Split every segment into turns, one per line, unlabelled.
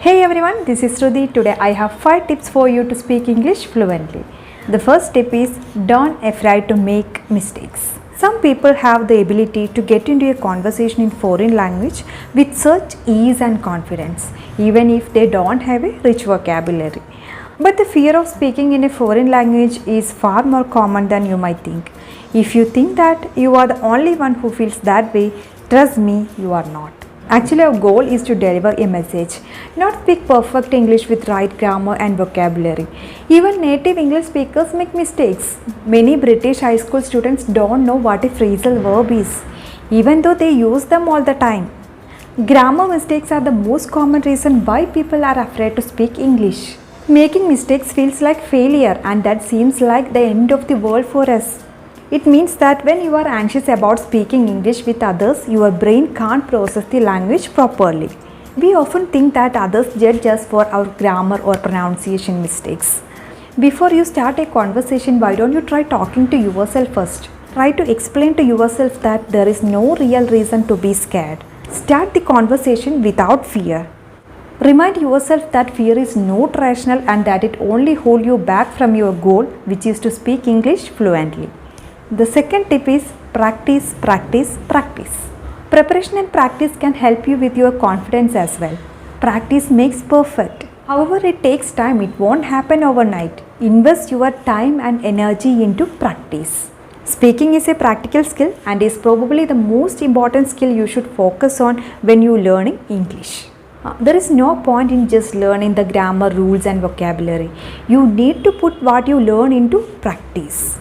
Hey everyone, this is Sruthi. Today I have 5 tips for you to speak English fluently. The first tip is don't afraid to make mistakes. Some people have the ability to get into a conversation in foreign language with such ease and confidence, even if they don't have a rich vocabulary. But the fear of speaking in a foreign language is far more common than you might think. If you think that you are the only one who feels that way, trust me, you are not. Actually, our goal is to deliver a message, not speak perfect English with right grammar and vocabulary. Even native English speakers make mistakes. Many British high school students don't know what a phrasal verb is, even though they use them all the time. Grammar mistakes are the most common reason why people are afraid to speak English. Making mistakes feels like failure, and that seems like the end of the world for us. It means that when you are anxious about speaking English with others, your brain can't process the language properly. We often think that others judge us for our grammar or pronunciation mistakes. Before you start a conversation, why don't you try talking to yourself first? Try to explain to yourself that there is no real reason to be scared. Start the conversation without fear. Remind yourself that fear is not rational and that it only holds you back from your goal, which is to speak English fluently. The second tip is practice, practice, practice. Preparation and practice can help you with your confidence as well. Practice makes perfect. However, it takes time. It won't happen overnight. Invest your time and energy into practice. Speaking is a practical skill and is probably the most important skill you should focus on when you are learning English. There is no point in just learning the grammar rules and vocabulary. You need to put what you learn into practice.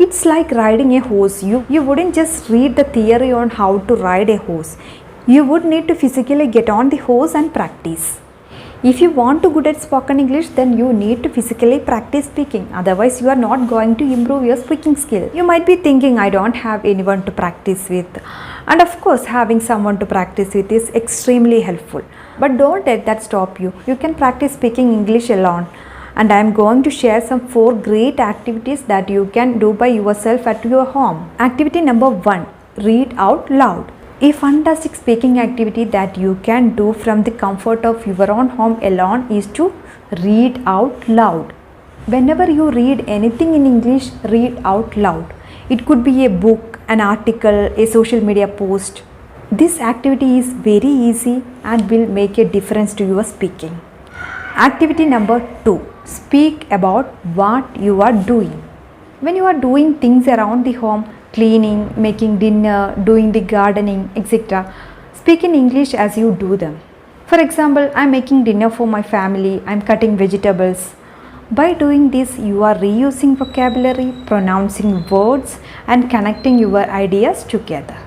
It's like riding a horse. You wouldn't just read the theory on how to ride a horse. You would need to physically get on the horse and practice. If you want to good at spoken English, then you need to physically practice speaking. Otherwise, you are not going to improve your speaking skill. You might be thinking, I don't have anyone to practice with. And of course, having someone to practice with is extremely helpful. But don't let that stop you. You can practice speaking English alone. And I am going to share some 4 great activities that you can do by yourself at your home. Activity number 1, read out loud. A fantastic speaking activity that you can do from the comfort of your own home alone is to read out loud. Whenever you read anything in English, read out loud. It could be a book, an article, a social media post. This activity is very easy and will make a difference to your speaking. Activity number 2, speak about what you are doing. When you are doing things around the home, cleaning, making dinner, doing the gardening, etc., speak in English as you do them. For example, I am making dinner for my family, I am cutting vegetables. By doing this, you are reusing vocabulary, pronouncing words, and connecting your ideas together.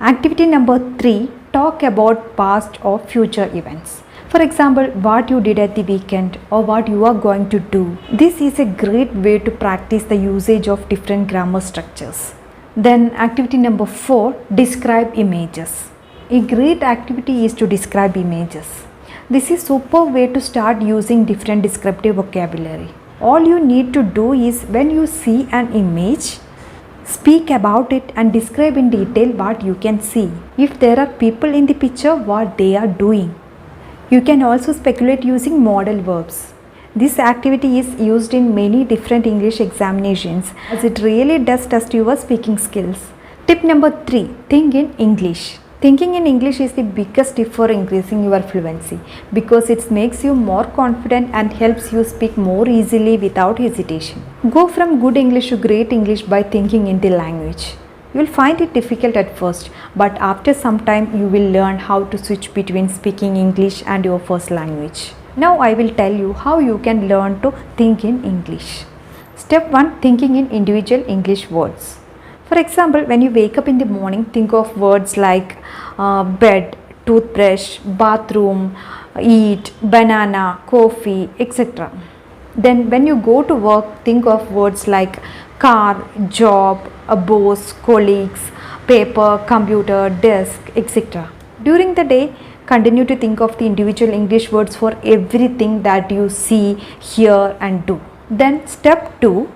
Activity number 3, talk about past or future events. For example, what you did at the weekend or what you are going to do. This is a great way to practice the usage of different grammar structures. Then activity number 4, describe images. A great activity is to describe images. This is a super way to start using different descriptive vocabulary. All you need to do is when you see an image, speak about it and describe in detail what you can see. If there are people in the picture, what they are doing. You can also speculate using modal verbs. This activity is used in many different English examinations as it really does test your speaking skills. Tip number 3, think in English. Thinking in English is the biggest tip for increasing your fluency because it makes you more confident and helps you speak more easily without hesitation. Go from good English to great English by thinking in the language. You will find it difficult at first, but after some time you will learn how to switch between speaking English and your first language. Now I will tell you how you can learn to think in English. Step 1, thinking in individual English words. For example, when you wake up in the morning, think of words like bed, toothbrush, bathroom, eat, banana, coffee, etc. Then when you go to work, think of words like car, job, a boss, colleagues, paper, computer, desk, etc. During the day, continue to think of the individual English words for everything that you see, hear and do. Then step 2,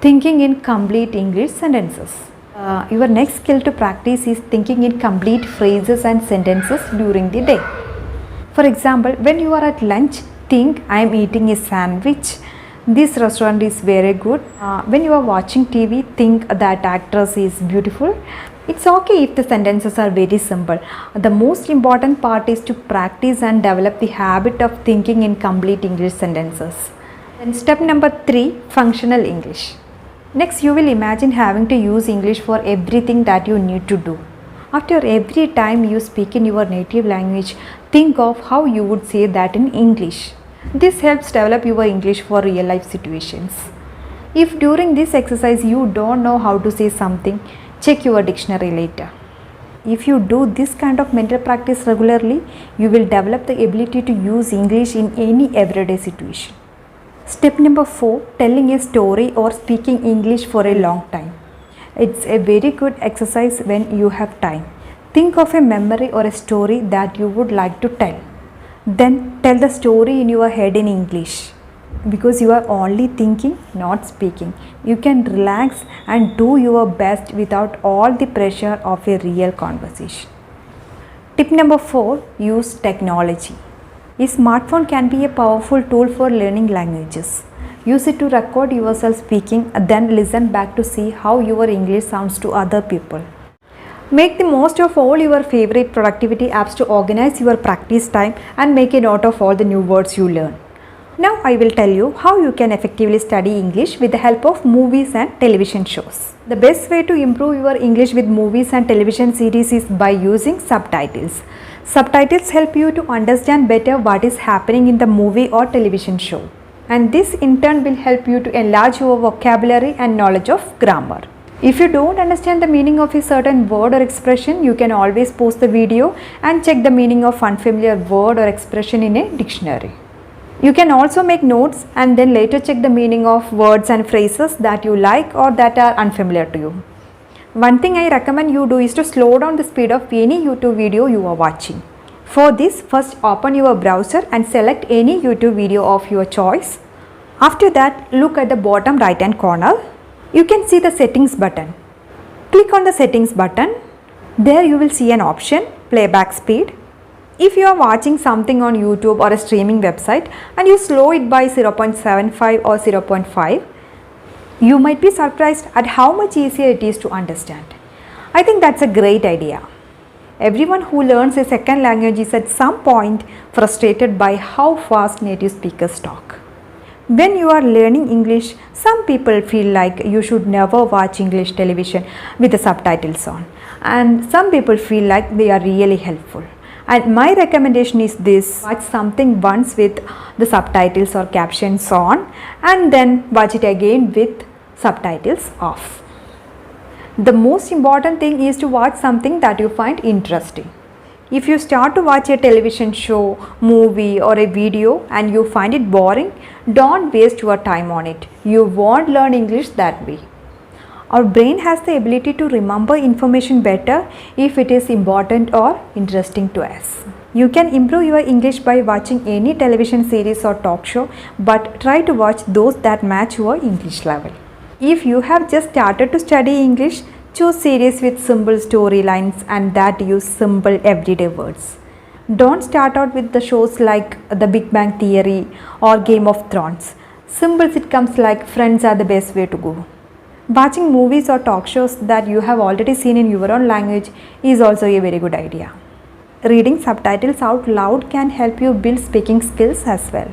thinking in complete English sentences. Your next skill to practice is thinking in complete phrases and sentences during the day. For example, when you are at lunch, think I am eating a sandwich. This restaurant is very good. When you are watching TV, think that actress is beautiful. It's okay if the sentences are very simple. The most important part is to practice and develop the habit of thinking in complete English sentences. Then step number 3, functional English. Next, you will imagine having to use English for everything that you need to do. After every time you speak in your native language, think of how you would say that in English. This helps develop your English for real life situations. If during this exercise you don't know how to say something, check your dictionary later. If you do this kind of mental practice regularly, you will develop the ability to use English in any everyday situation. Step number 4, telling a story or speaking English for a long time. It's a very good exercise when you have time. Think of a memory or a story that you would like to tell. Then tell the story in your head in English. Because you are only thinking, not speaking. You can relax and do your best without all the pressure of a real conversation. Tip number 4, use technology. A smartphone can be a powerful tool for learning languages. Use it to record yourself speaking, then listen back to see how your English sounds to other people. Make the most of all your favorite productivity apps to organize your practice time and make a note of all the new words you learn. Now I will tell you how you can effectively study English with the help of movies and television shows. The best way to improve your English with movies and television series is by using subtitles. Subtitles help you to understand better what is happening in the movie or television show. And this in turn will help you to enlarge your vocabulary and knowledge of grammar. If you don't understand the meaning of a certain word or expression, you can always pause the video and check the meaning of unfamiliar word or expression in a dictionary. You can also make notes and then later check the meaning of words and phrases that you like or that are unfamiliar to you. One thing I recommend you do is to slow down the speed of any YouTube video you are watching. For this, first open your browser and select any YouTube video of your choice. After that, look at the bottom right hand corner. You can see the settings button. Click on the settings button. There you will see an option, playback speed. If you are watching something on YouTube or a streaming website and you slow it by 0.75 or 0.5, you might be surprised at how much easier it is to understand. I think that's a great idea. Everyone who learns a second language is at some point frustrated by how fast native speakers talk. When you are learning English, some people feel like you should never watch English television with the subtitles on, and some people feel like they are really helpful. And my recommendation is this: watch something once with the subtitles or captions on and then watch it again with subtitles off. The most important thing is to watch something that you find interesting. If you start to watch a television show, movie or a video and you find it boring, don't waste your time on it. You won't learn English that way. Our brain has the ability to remember information better if it is important or interesting to us. You can improve your English by watching any television series or talk show, but try to watch those that match your English level. If you have just started to study English, choose series with simple storylines and that use simple everyday words. Don't start out with the shows like The Big Bang Theory or Game of Thrones. Simple sitcoms like Friends are the best way to go. Watching movies or talk shows that you have already seen in your own language is also a very good idea. Reading subtitles out loud can help you build speaking skills as well.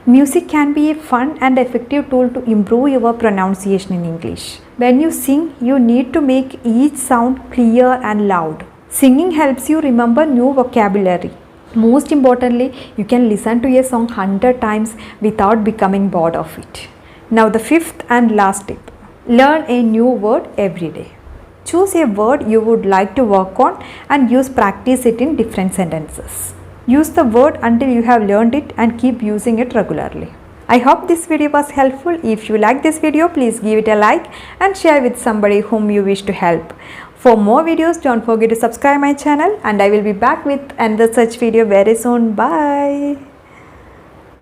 Music can be a fun and effective tool to improve your pronunciation in English. When you sing, you need to make each sound clear and loud. Singing helps you remember new vocabulary. Most importantly, you can listen to a song 100 times without becoming bored of it. Now the fifth and last tip. Learn a new word every day. Choose a word you would like to work on and practice it in different sentences. Use the word until you have learned it and keep using it regularly. I hope this video was helpful. If you like this video, please give it a like and share with somebody whom you wish to help. For more videos, don't forget to subscribe my channel and I will be back with another such video very soon. Bye.